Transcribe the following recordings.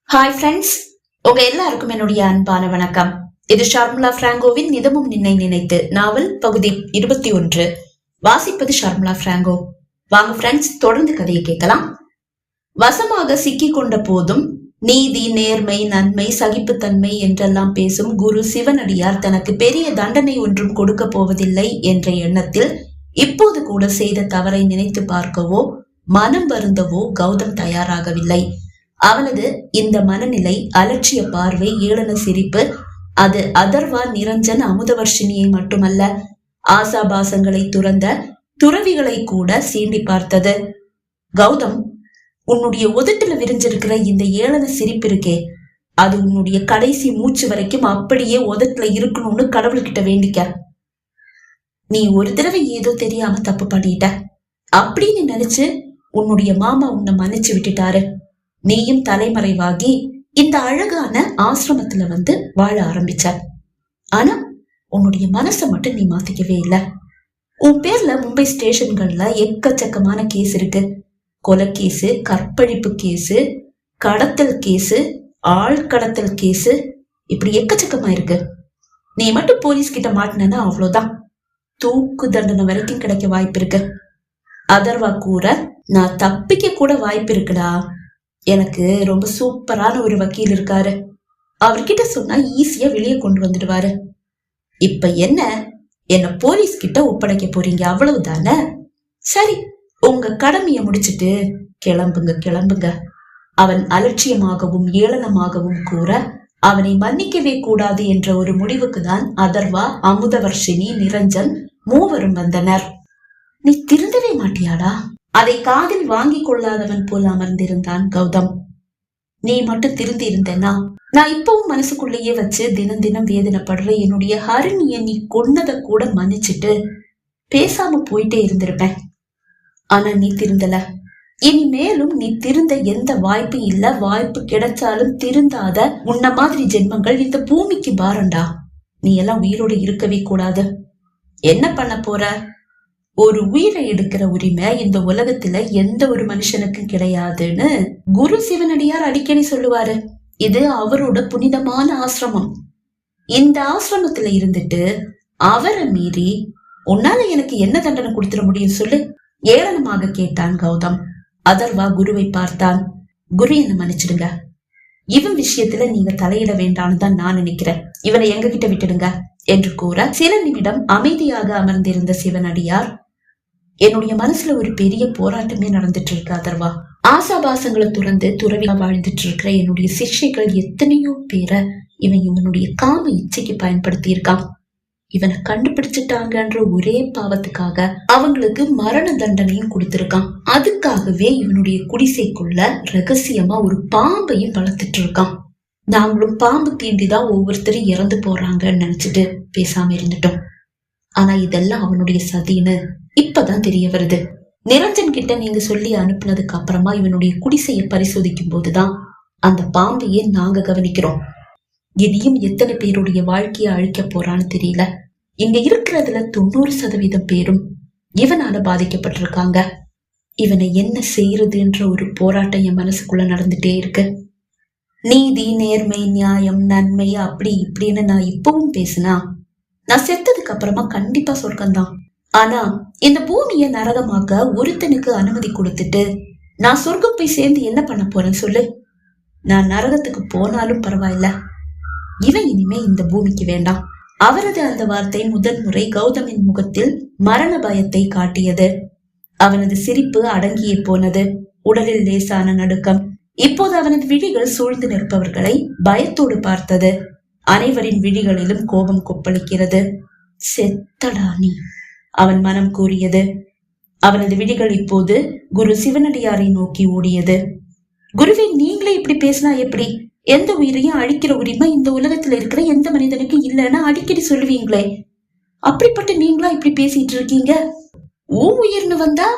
Hi friends, உங்க எல்லாருக்கும் என்னுடைய அன்பான வணக்கம். இது ஷர்மிளா பிராங்கோவின் நிதமும் நின்னை நினைத்து நாவல் பகுதி 21. வாசிப்பது ஷர்மிளா பிராங்கோ. வாங்க ஃப்ரெண்ட்ஸ், தொடர்ந்து கதையை கேட்கலாம். வசமாக சிக்கி கொண்ட போதும் நீதி, நேர்மை, நன்மை, சகிப்புத்தன்மை என்றெல்லாம் பேசும் குரு சிவனடியார் தனக்கு பெரிய தண்டனை ஒன்றும் கொடுக்க போவதில்லை என்ற எண்ணத்தில் இப்போது கூட செய்த தவறை நினைத்து பார்க்கவோ மனம் வருந்தவோ கௌதம் தயாராகவில்லை. அவனது இந்த மனநிலை, அலட்சிய பார்வை, ஏளன சிரிப்பு, அது அதர்வா, நிரஞ்சன், அமுதவர்ஷினியை மட்டுமல்ல, ஆசாபாசங்களை துறந்த துறவிகளை கூட சீண்டி பார்த்தது. கௌதம், உன்னுடைய உதட்டுல விரிஞ்சிருக்கிற இந்த ஏளன சிரிப்பு இருக்கே, அது உன்னுடைய கடைசி மூச்சு வரைக்கும் அப்படியே உதட்டுல இருக்கணும்னு கடவுள்கிட்ட வேண்டிக்க. நீ ஒரு தடவை ஏதோ தெரியாம தப்பு பண்ணிட்ட அப்படின்னு நினைச்சு உன்னுடைய மாமா உன்னை மன்னிச்சு விட்டுட்டாரு. நீயும் தலைமறைவாகி இந்த அழகான ஆசிரமத்துல வந்து வாழ ஆரம்பிச்ச. ஆனா உன்னுடைய மனசை மட்டும் நீ மாத்திக்கவே இல்லை. உன் பேர்ல மும்பை ஸ்டேஷன்கள்ல எக்கச்சக்கமான கேஸ் இருக்கு. கொலை கேஸு, கற்பழிப்பு கேஸு, கடத்தல் கேஸு, ஆள் கடத்தல் கேஸு, இப்படி எக்கச்சக்கமா இருக்கு. நீ மட்டும் போலீஸ் கிட்ட மாட்டினா அவ்வளவுதான், தூக்கு தண்டனை வரைக்கும் கிடைக்க வாய்ப்பு இருக்கு. அதர்வா கூற, நான் தப்பிக்க கூட வாய்ப்பு இருக்குடா. எனக்கு ரொம்ப சூப்பரான ஒரு வக்கீல் இருக்காரு, அவர்கிட்ட சொன்னா ஈஸியா வெளியே கொண்டு வந்துடுவாரு. இப்ப என்ன போலீஸ் கிட்ட ஒப்படைக்க போறீங்க, அவ்வளவுதானே? சரி, உங்க கடமைய முடிச்சிட்டு கிளம்புங்க. அவன் அலட்சியமாகவும் ஏளனமாகவும் கூற, அவனை மன்னிக்கவே கூடாது என்ற ஒரு முடிவுக்கு தான் அதர்வா, அமுதவர்ஷினி, நிரஞ்சன் மூவரும் வந்தனர். நீ திருந்தவே மாட்டியாடா? அதை காதில் வாங்கி கொள்ளாதவன் போல் அமர்ந்திருந்தான் கௌதம். நீ மட்டும் திருந்தி இருந்தேனா, நான் இப்பவும் மனசுக்குள்ளேயே வச்சு தினம் தினம் வேதனைப்படுற என்னுடைய ஹரிணிய நீ கொன்னதை கூட மன்னிச்சுட்டு பேசாம போயிட்டே இருந்திருப்பேன். ஆனா நீ திருந்தல. இனிமேலும் நீ திருந்த எந்த வாய்ப்பும் இல்ல. வாய்ப்பு கிடைச்சாலும் திருந்தாத உன்ன மாதிரி ஜென்மங்கள் இந்த பூமிக்கு பாரண்டா. நீ எல்லாம் உயிரோடு இருக்கவே கூடாது. என்ன பண்ண போற? ஒரு உயிரை எடுக்கிற உரிமை இந்த உலகத்துல எந்த ஒரு மனுஷனுக்கும் கிடையாதுன்னு குரு சிவனடியார் அடிக்கடி சொல்லுவாரு. இது அவரோட புனிதமான ஆசிரமம். இந்த ஆசிரமத்துல இருந்துட்டு அவரை மீறி உன்னால எனக்கு என்ன தண்டனை கொடுத்துட முடியும் சொல்லு? ஏளனமாக கேட்டான் கௌதம். அதர்வா குருவை பார்த்தான். குரு, என்ன மன்னிச்சிடுங்க. இவன் விஷயத்துல நீங்க தலையிட வேண்டான்னு தான் நான் நினைக்கிறேன். இவனை எங்க கிட்ட விட்டுடுங்க என்று கூற, சில நிமிடம் அமைதியாக அமர்ந்திருந்த சிவனடியார், என்னுடைய மனசுல ஒரு பெரிய போராட்டமே நடந்துட்டு இருக்கு அதர்வா. ஆசாபாசங்களை துறந்து துறவியா வாழ்ந்துட்டு இருக்கிற என்னுடைய சிஷ்யர்கள் எத்தனையோ பேரை இவனுடைய காம இச்சைக்கு பயன்படுத்தி இருக்கான். இவனை கண்டுபிடிச்சிட்டாங்கன்ற ஒரே பாவத்துக்காக அவங்களுக்கு மரண தண்டனையும் கொடுத்திருக்கான். அதுக்காகவே இவனுடைய குடிசைக்குள்ள ரகசியமா ஒரு பாம்பையும் வளர்த்துட்டு இருக்கான். நாங்களும் பாம்பு தீண்டிதான் ஒவ்வொருத்தரும் இறந்து போறாங்கன்னு நினைச்சிட்டு பேசாம இருந்துட்டோம். ஆனா இதெல்லாம் அவனுடைய சதின்னு இப்பதான் தெரிய வருது. நிரஞ்சன் கிட்ட நீங்க சொல்லி அனுப்புனதுக்கு அப்புறமா இவனுடைய குடிசையை பரிசோதிக்கும் போதுதான் அந்த பாம்பையே நாங்க கவனிக்கிறோம். இனியும் எத்தனை பேருடைய வாழ்க்கையை அழிக்க போறான்னு தெரியல. இங்க இருக்கிறதுல 90% பேரும் இவனால பாதிக்கப்பட்டிருக்காங்க. இவனை என்ன செய்யறதுன்ற ஒரு போராட்டம் என் மனசுக்குள்ள நடந்துட்டே இருக்கு. நீதி, நேர்மை, நியாயம், நன்மை அப்படி இப்படின்னு நான் இப்பவும் பேசினா நான் செத்ததுக்கு அப்புறமா கண்டிப்பா சொர்க்கம்தான். ஆனா இந்த பூமியை நரகமாக்க ஒருத்தனுக்கு அனுமதி கொடுத்துட்டு நான் சொர்க்கம் போய் சேர்ந்து என்ன பண்ண போறேன்னு சொல்லு? நான் நரகத்துக்கு போனாலும் பரவாயில்ல, இவன் இனிமே இந்த பூமிக்கு வேண்டாம். அவரது அந்த வார்த்தை முதல் முறை கௌதமின் முகத்தில் மரண பயத்தை காட்டியது. அவனது சிரிப்பு அடங்கியே போனது. உடலில் லேசான நடுக்கம். இப்போது அவனது விழிகள் சூழ்ந்து நிற்பவர்களை பயத்தோடு பார்த்தது. அனைவரின் விழிகளிலும் கோபம் கொப்பளிக்கிறது. செத்தடா நீ, அவன் மனம் கூறியது. அவனது விழிகள் இப்போது குரு சிவனடியாரை நோக்கி ஓடியது. குருவே, நீங்களே இப்படி பேசினா எப்படி? எந்த உயிரையும் அழிக்கிற உரிமை இந்த உலகத்துல இருக்கிற எந்த மனிதனுக்கும் இல்லைன்னா அடிக்கடி சொல்லுவீங்களே, அப்படிப்பட்ட நீங்களா இப்படி பேசிட்டு இருக்கீங்க? உயிர்னு வந்தா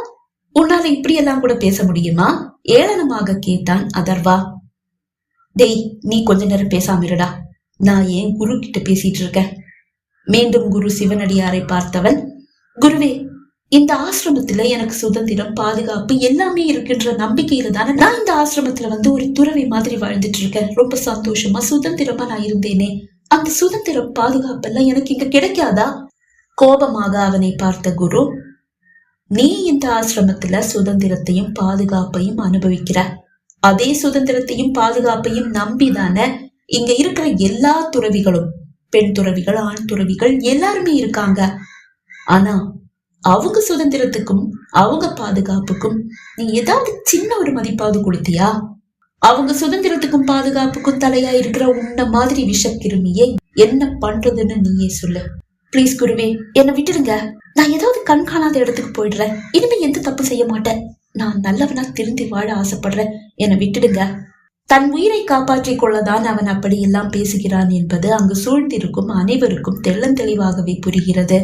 உன்னால இப்படி எல்லாம் கூட பேச முடியுமா? ஏளனமாக கேட்டான் அதர்வா. டேய், நீ கொஞ்ச நேரம் பேசாம இருடா. நான் ஏன் குரு கிட்ட பேசிட்டு இருக்கேன். மீண்டும் குரு சிவனடியாரை பார்த்தவன், குருவே, இந்த ஆசிரமத்துல எனக்கு சுதந்திரம், பாதுகாப்பு எல்லாமே இருக்குன்ற நம்பிக்கையில தானே நான் இந்த ஆசிரமத்துல ஒரு துறவி மாதிரி வாழ்ந்துட்டு இருக்கேன். ரொம்ப சந்தோஷமா சுதந்திரமா நான் இருந்தேனே. அந்த சுதந்திரம், பாதுகாப்பு எல்லாம் எனக்கு இங்க கிடைக்காதா? கோபமாக அவனை பார்த்த குரு, நீ இந்த ஆசிரமத்துல சுதந்திரத்தையும் பாதுகாப்பையும் அனுபவிக்கிற. அதே சுதந்திரத்தையும் பாதுகாப்பையும் நம்பிதானே இங்க இருக்கிற எல்லா துறவிகளும், பெண் துறவிகள், ஆண் துறவிகள் எல்லாருமே இருக்காங்க. ஆனா அவங்க சுதந்திரத்துக்கும் அவங்க பாதுகாப்புக்கும் நீ ஏதாவது சின்ன ஒரு மதிப்பாவது கொடுத்தியா? அவங்க சுதந்திரத்துக்கும் பாதுகாப்புக்கும் தலையா இருக்கிற உன்ன மாதிரி விஷக்கிருமியை என்ன பண்றதுன்னு நீயே சொல்லு. பிளீஸ் குருவே, என்னை விட்டுடுங்க. நான் ஏதாவது கண் காணாத இடத்துக்கு போயிடுறேன். இனிமே எந்த தப்பு செய்ய மாட்டேன். நான் நல்லவனா திருந்தி வாழ ஆசைப்படுறேன். என்னை விட்டுடுங்க. தன் உயிரை காப்பாற்றிக் கொள்ளதான் அவன் அப்படி எல்லாம் பேசுகிறான் என்பது அங்கு சூழ்ந்திருக்கும் அனைவருக்கும் தெள்ளந்தெளிவாகவே புரிகிறது.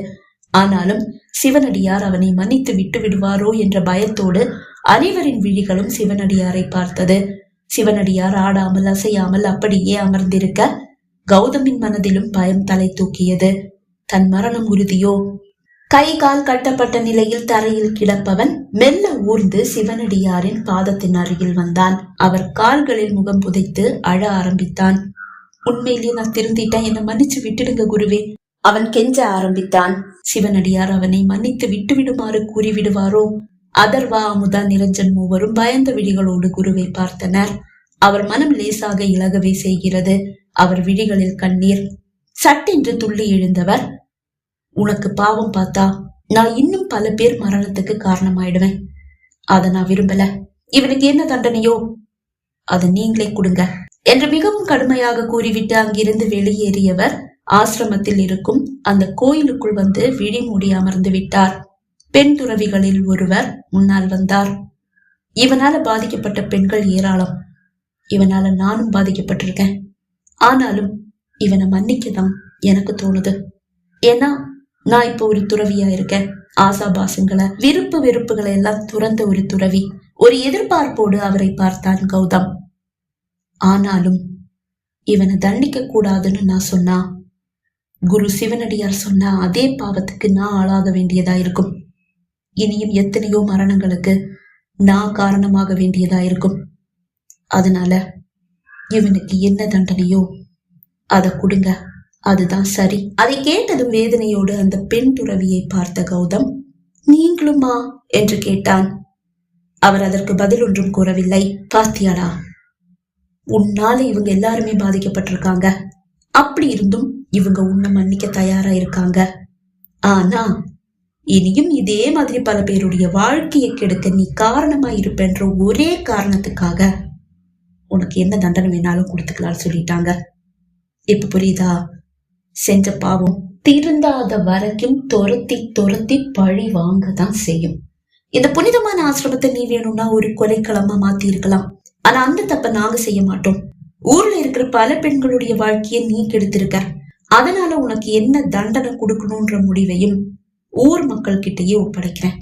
ஆனாலும் சிவனடியார் அவனை மன்னித்து விட்டு விடுவாரோ என்ற பயத்தோடு அனைவரின் விழிகளும் சிவனடியாரை பார்த்தது. சிவனடியார் ஆடாமல் அசையாமல் அப்படியே அமர்ந்திருக்க கௌதமின் மனதிலும் பயம் தலை தூக்கியது. தன் மரணம் உறுதியோ? கை கால் கட்டப்பட்ட நிலையில் தரையில் கிடப்பவன் மெல்ல ஊர்ந்து சிவனடியாரின் பாதத்தின் அருகில் வந்தான். அவர் கால்களில் முகம் புதைத்து அழ ஆரம்பித்தான். உண்மையிலேயே நான் திருந்திட்டேன், என்னை மன்னிச்சு விட்டுடுங்க குருவே, அவன் கெஞ்ச ஆரம்பித்தான். சிவனடியார் அவனை மன்னித்து விட்டு விடுமாறு கூறிவிடுவாரோ? அதர்வா, அமுதா, நிரஞ்சன் மூவரும் பயந்த விழிகளோடு குருவை பார்த்தனர். அவர் மனம் லேசாக இலகவே செய்கிறது. அவர் விழிகளில் கண்ணீர். சட்டென்று துள்ளி எழுந்தவர், உனக்கு பாவம் பார்த்தா நான் இன்னும் பல பேர் மரணத்துக்கு காரணமாயிடுவேன். அத நான் விரும்பல. இவனுக்கு என்ன தண்டனையோ அதை நீங்களே கொடுங்க என்று மிகவும் கடுமையாக கூறிவிட்டு அங்கிருந்து வெளியேறியவர் ஆசிரமத்தில் இருக்கும் அந்த கோயிலுக்குள் வந்து விழி மூடி அமர்ந்து விட்டார். பெண் துறவிகளில் ஒருவர் முன்னால் வந்தார். இவனால பாதிக்கப்பட்ட பெண்கள் ஏராளம். இவனால நானும் பாதிக்கப்பட்டிருக்கேன். ஆனாலும் இவனை மன்னிக்கதான் எனக்கு தோணுது. ஏன்னா நான் இப்ப ஒரு துறவியா இருக்கேன். ஆசாபாசங்களை, விருப்பு வெறுப்புகளை எல்லாம் துறந்த ஒரு துறவி. ஒரு எதிர்பார்ப்போடு அவரை பார்த்தான் கௌதம். ஆனாலும் இவனை தண்டிக்க கூடாதுன்னு நான் சொன்னா, குரு சிவனடியார் சொன்ன அதே பாவத்துக்கு நான் ஆளாக வேண்டியதா இருக்கும். இனியும் எத்தனையோ மரணங்களுக்கு நான் காரணமாக வேண்டியதா இருக்கும். அதனால இவனுக்கு என்ன தண்டனையோ அதை கொடுங்க, அதுதான் சரி. அதை கேட்டதும் வேதனையோடு அந்த பெண் துறவியை பார்த்த கௌதம், நீங்களுமா என்று கேட்டான். அவர் அதற்கு பதில் ஒன்றும் கூறவில்லை. பாத்தியாடா, உன்னால இவங்க எல்லாருமே பாதிக்கப்பட்டிருக்காங்க. அப்படி இருந்தும் இவங்க உன்னை மன்னிக்க தயாரா இருக்காங்க. ஆனா இனியும் இதே மாதிரி பல பேருடைய வாழ்க்கையை கெடுக்க நீ காரணமா இருப்பென்ற ஒரே காரணத்துக்காக உனக்கு என்ன தண்டனை வேணாலும் கொடுத்துக்கலாம்னு சொல்லிட்டாங்க. இப்ப புரியுதா? செஞ்ச பாவம் திருந்தாத வரைக்கும் துரத்தி துரத்தி பழி வாங்கதான் செய்யும். இந்த புனிதமான ஆசிரமத்தை நீ வேணும்னா ஒரு கொலைக்களமா மாத்தி இருக்கலாம். ஆனா அந்த தப்ப நாங்க செய்ய மாட்டோம். ஊர்ல இருக்கிற பல பெண்களுடைய வாழ்க்கையை நீ கெடுத்திருக்க. அதனால உனக்கு என்ன தண்டனை கொடுக்கணும்ன்ற முடிவையும் ஊர் மக்கள் கிட்டயே ஒப்படைக்கிறேன்.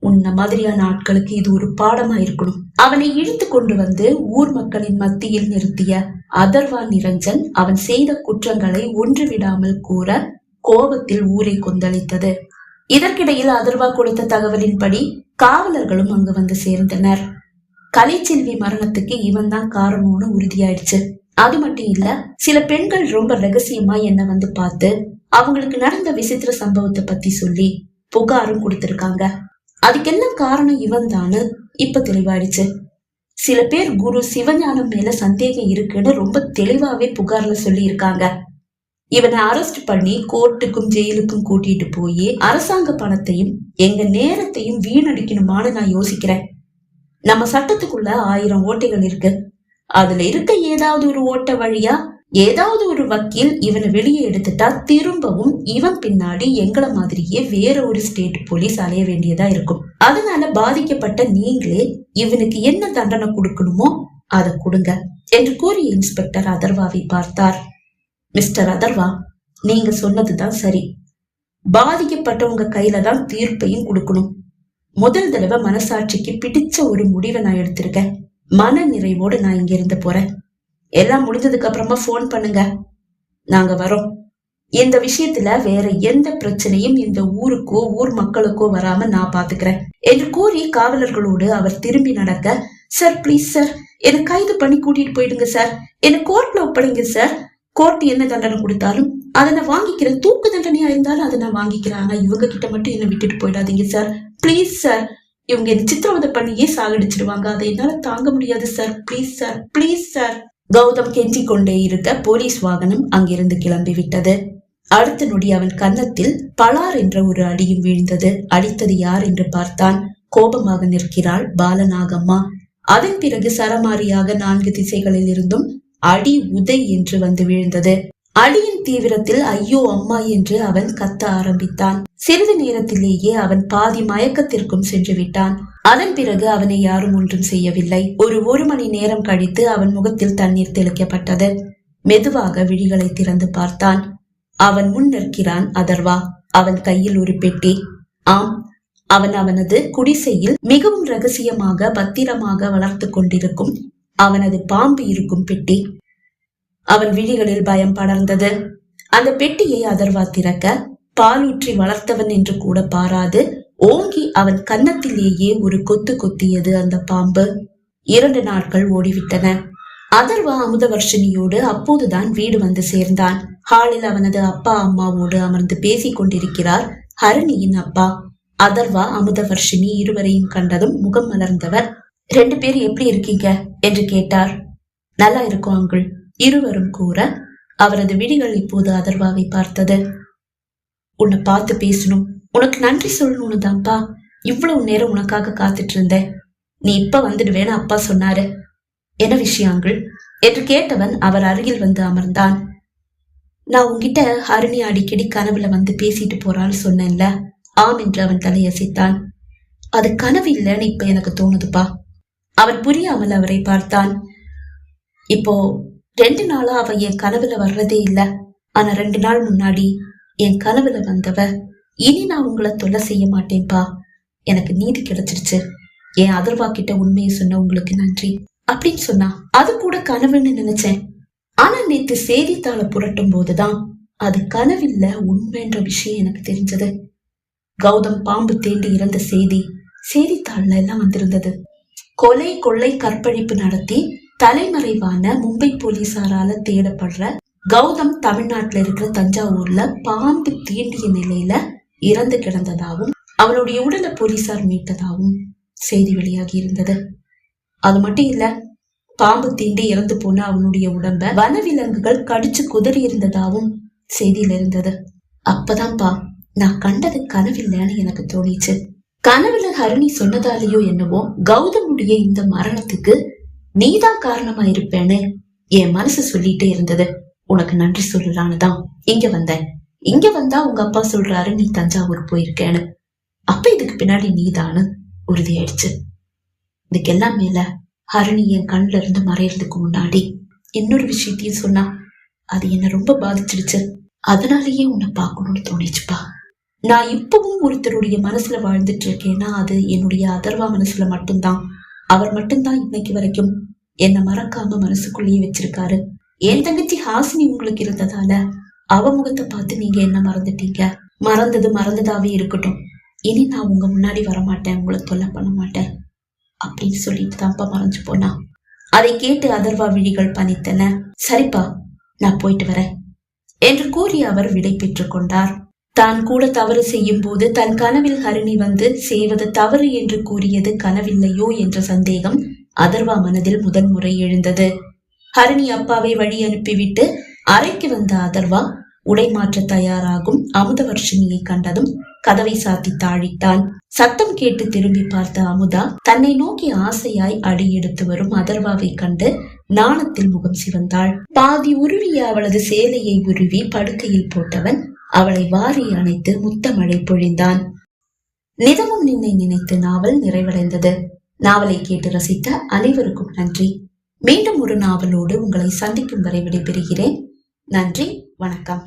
உன்ன மாதிரியான ஆட்களுக்கு இது ஒரு பாடமா இருக்கணும். அவனை இழுத்து கொண்டு வந்து ஊர் மக்களின் மத்தியில் நிறுத்திய அதர்வா நிரஞ்சன் அவன் செய்த குற்றங்களை ஒன்று விடாமல் கூற கோபத்தில் ஊரை கொந்தளித்தது. இதற்கிடையில் அதர்வா கொடுத்த தகவலின்படி காவலர்களும் அங்கு வந்து சேர்ந்தனர். கலைச்செல்வி மரணத்துக்கு இவன் தான் காரணம்னு உறுதியாயிடுச்சு. அது மட்டும் இல்ல, சில பெண்கள் ரொம்ப ரகசியமா என்ன வந்து பார்த்து அவங்களுக்கு நடந்த விசித்திர சம்பவத்தை பத்தி சொல்லி புகாரும் கொடுத்திருக்காங்க. அதுக்கெல்லாம் காரணம் இவன் தானு இப்ப தெளிவாயிடுச்சு. சில பேர் குரு சிவஞானம் மேல சந்தேகம் இருக்குன்னு ரொம்ப தெளிவாவே புகார்ல சொல்லி இருக்காங்க. இவனை அரெஸ்ட் பண்ணி கோர்ட்டுக்கும் ஜெயிலுக்கும் கூட்டிட்டு போய் அரசாங்க பணத்தையும் எங்க நேரத்தையும் வீணடிக்கணுமான்னு நான் யோசிக்கிறேன். நம்ம சட்டத்துக்குள்ள 1000 ஓட்டைகள் இருக்கு. அதுல இருக்க ஏதாவது ஒரு ஓட்ட வழியா ஏதாவது ஒரு வக்கீல் இவனை வெளியே எடுத்துட்டா திரும்பவும் இவன் பின்னாடி எங்களை மாதிரியே வேற ஒரு ஸ்டேட் போலீஸ் அலைய வேண்டியதா இருக்கும். அதனால பாதிக்கப்பட்ட நீங்களே இவனுக்கு என்ன தண்டனை கொடுக்கணுமோ அதை கொடுங்க என்று கூறிய இன்ஸ்பெக்டர் அதர்வாவை பார்த்தார். மிஸ்டர் அதர்வா, நீங்க சொன்னதுதான் சரி. பாதிக்கப்பட்டவங்க கையில தான் தீர்ப்பையும் கொடுக்கணும். முதல் தடவை மனசாட்சிக்கு பிடிச்ச ஒரு முடிவை நான் எடுத்திருக்கேன். மன நிறைவோடு நான் இங்க இருந்து போறேன். எல்லாம் முடிஞ்சதுக்கு அப்புறமா போன் பண்ணுங்க, நாங்க வரோம். இந்த விஷயத்துல வேற எந்த பிரச்சனையும் இந்த ஊருக்கோ ஊர் மக்களுக்கோ வராம நான் பாத்துக்கிறேன் என்று கூறி காவலர்களோடு அவர் திரும்பி நடக்க, சார் பிளீஸ் சார், என்ன கைது பண்ணி கூட்டிட்டு போயிடுங்க சார், என்ன கோர்ட்ல ஒப்படைங்க சார், கோர்ட் என்ன தண்டனை கொடுத்தாலும் அதை நான் வாங்கிக்கிறேன், தூக்கு தண்டனையா இருந்தாலும் அதை நான் வாங்கிக்கிறேன், ஆனா இவங்க கிட்ட மட்டும் என்ன விட்டுட்டு போயிடாதீங்க சார், பிளீஸ் சார், இவங்க என்ன சித்திரவதை பண்ணியே சாகடிச்சிடுவாங்க, அதை என்னால தாங்க முடியாது sir, please sir, please sir. Gautham கெஞ்சி கொண்டே இருக்க போலீஸ் வாகனம் அங்கிருந்து கிளம்பி விட்டது. அடுத்த நொடி அவன் கன்னத்தில் பலார் என்ற ஒரு அடியும் வீழ்ந்தது. அடித்தது யார் என்று பார்த்தான். கோபமாக நிற்கிறாள் பாலநாகம்மா. அதன் பிறகு சரமாரியாக 4 திசைகளில் இருந்தும் அடி உதை என்று வந்து வீழ்ந்தது. அடியின் தீவிரத்தில் ஐயோ அம்மா என்று அவன் கத்த ஆரம்பித்தான். சிறிது நேரத்திலேயே அவன் பாதி மயக்கத்திற்கும் சென்று விட்டான். அதன் பிறகு அவனை யாரும் ஒன்றும் செய்யவில்லை. ஒரு மணி நேரம் கழித்து அவன் முகத்தில் தண்ணீர் தெளிக்கப்பட்டது. மெதுவாக விழிகளை திறந்து பார்த்தான். அவன் முன் நிற்கிறான் அதர்வா. அவன் கையில் ஒரு பெட்டி. ஆம், அவன் அவனது குடிசையில் மிகவும் ரகசியமாக பத்திரமாக வளர்த்து கொண்டிருக்கும் அவனது பாம்பு இருக்கும் பெட்டி. அவன் விழிகளில் பயம் படர்ந்தது. அந்த பெட்டியை அதர்வா திறக்க, பாலூற்றி வளர்த்தவன் என்று கூட பாராது ஓங்கி அவன் கன்னத்திலேயே ஒரு கொத்து கொத்தியது அந்த பாம்பு. 2 நாட்கள் ஓடிவிட்டன. அதர்வா அமுதவர்ஷினியோடு அப்போதுதான் வீடு வந்து சேர்ந்தான். ஹாலில் அவனது அப்பா அம்மாவோடு அமர்ந்து பேசிக் கொண்டிருக்கிறார் ஹரிணியின் அப்பா. அதர்வா அமுதவர்ஷினி இருவரையும் கண்டதும் முகம் மலர்ந்தவர், 2 பேர் எப்படி இருக்கீங்க என்று கேட்டார். நல்லா இருக்கும் அங்குள், இருவரும் கூற, அவரது விழிகள் இப்போது அதர்வாவை பார்த்தது. உன்னை பார்த்து பேசணும், உனக்கு நன்றி சொல்லணும்னு தான்ப்பா இவ்வளவு நேரம் உனக்காக காத்துட்டு இருந்தேன். நீ இப்ப வந்துடுவேன்னு அப்பா சொன்னாரு. என்ன விஷயம் அங்குள் என்று கேட்டவன் அவர் அருகில் வந்து அமர்ந்தான். நான் உன்கிட்ட ஹரிணி அடிக்கடி கனவுல வந்து பேசிட்டு போறான்னு சொன்னேன்ல. ஆம் என்று அவன் தலையசைத்தான். அது கனவு இல்லைன்னு இப்ப எனக்கு தோணுதுப்பா. அவன் புரியாமல் அவரை பார்த்தான். இப்போ 2 நாளா அவ என் கனவுல வர்றதே இல்ல. ஆனா 2 நாள் முன்னாடி என் கனவுல வந்தவ, இனி நான் உங்களை தொல்லை செய்ய மாட்டேன்பா, எனக்கு நீதி கிடைச்சிருச்சு, என் அதர்வா கிட்ட உண்மையை சொன்ன உங்களுக்கு நன்றி அப்படின்னு சொன்னா. அது கூட கனவுன்னு நினைச்சேன். ஆனா நேத்து செய்தித்தாளை புரட்டும் போதுதான் அது கனவில்ல உண்மைன்ற விஷயம் எனக்கு தெரிஞ்சது. கௌதம் பாம்பு தேண்டி இறந்த செய்தித்தாள்ல எல்லாம் வந்திருந்தது. கொலை கொள்ளை கற்பழிப்பு நடத்தி தலைமறைவான மும்பை போலீசாரால தேடப்படுற கௌதம் தமிழ்நாட்டுல இருக்கிற தஞ்சாவூர்ல பாம்பு தீண்டிய நிலையில இறந்து கிடந்ததாகவும் அவனுடைய உடலை போலீசார் மீட்டதாகவும் செய்தி வெளியாகி இருந்தது. அது மட்டும் இல்ல, பாம்பு தீண்டி இறந்து போன அவனுடைய உடம்ப வனவிலங்குகள் கடிச்சு குதறி இருந்ததாகவும் செய்தியில இருந்தது. அப்பதான்பா நான் கண்டது கனவில்லைன்னு எனக்கு தோணிச்சு. கனவுல ஹரிணி சொன்னதாலேயோ என்னவோ கௌதமுடைய இந்த மரணத்துக்கு நீதான் காரணமா இருப்பேன்னு என் மனசு சொல்லிட்டே இருந்தது. உனக்கு நன்றி சொல்லலான்னுதான் இங்க வந்தேன். இங்க வந்தா உங்க அப்பா சொல்றாரு நீ தஞ்சாவூர் போயிருக்கேன்னு. அப்ப இதுக்கு பின்னாடி நீதான்னு உறுதியாயிடுச்சு. இதுக்கெல்லாம் மேல ஹரிணி என் கண்ணுல இருந்து மறையறதுக்கு முன்னாடி இன்னொரு விஷயத்தையும் சொன்னா. அது என்ன ரொம்ப பாதிச்சிடுச்சு. அதனாலயே உன்னை பார்க்கணும்னு தோணிச்சுப்பா. நான் இப்பவும் ஒருத்தருடைய மனசுல வாழ்ந்துட்டு இருக்கேன்னா அது என்னுடைய அதர்வா மனசுல மட்டும்தான். அவர் மட்டும்தான் இன்னைக்கு வரைக்கும் என்னை மறக்காம மனசுக்குள்ளேயே வச்சிருக்காரு. என் தங்கச்சி ஹாசினி உங்களுக்கு இருந்ததால அவ முகத்தை பார்த்து நீங்க என்ன மறந்துட்டீங்க. மறந்தது மறந்ததாவே இருக்கட்டும். இனி நான் உங்க முன்னாடி வரமாட்டேன், உங்களை தொல்லை பண்ண மாட்டேன் அப்படின்னு சொல்லிட்டு தான்ப்பா மறைஞ்சு போனா. அதை கேட்டு அதர்வா விழிகள் பனித்தன. சரிப்பா, நான் போயிட்டு வரேன் என்று கூறி அவர் விடை பெற்றுக் கொண்டார். தான் கூட தவறு செய்யும் போது தன் கனவில் ஹரிணி வந்து செய்வது தவறு என்று கூறியது கனவில்லையோ என்ற சந்தேகம் அதர்வா மனதில் முதன்முறை எழுந்தது. ஹரிணி அப்பாவை வழி அனுப்பிவிட்டு அறைக்கு வந்த அதர்வா உடை மாற்ற தயாராகும் அமுதவர்ஷினியை கண்டதும் கதவை சாத்தி தாழிட்டான். சத்தம் கேட்டு திரும்பி பார்த்த அமுதா தன்னை நோக்கி ஆசையாய் அடி எடுத்து வரும் அதர்வாவை கண்டு நாணத்தில் முகம் சிவந்தாள். பாதி உருவிய அவளது சேலையை உருவி படுக்கையில் போட்டவன் அவளை வாரி அணைத்து முத்தமழை பொழிந்தான். நிதமும் நின்னை நினைத்து நாவல் நிறைவடைந்தது. நாவலை கேட்டு ரசித்த அனைவருக்கும் நன்றி. மீண்டும் ஒரு நாவலோடு உங்களை சந்திக்கும் வரை விடைபெறுகிறேன். நன்றி, வணக்கம்.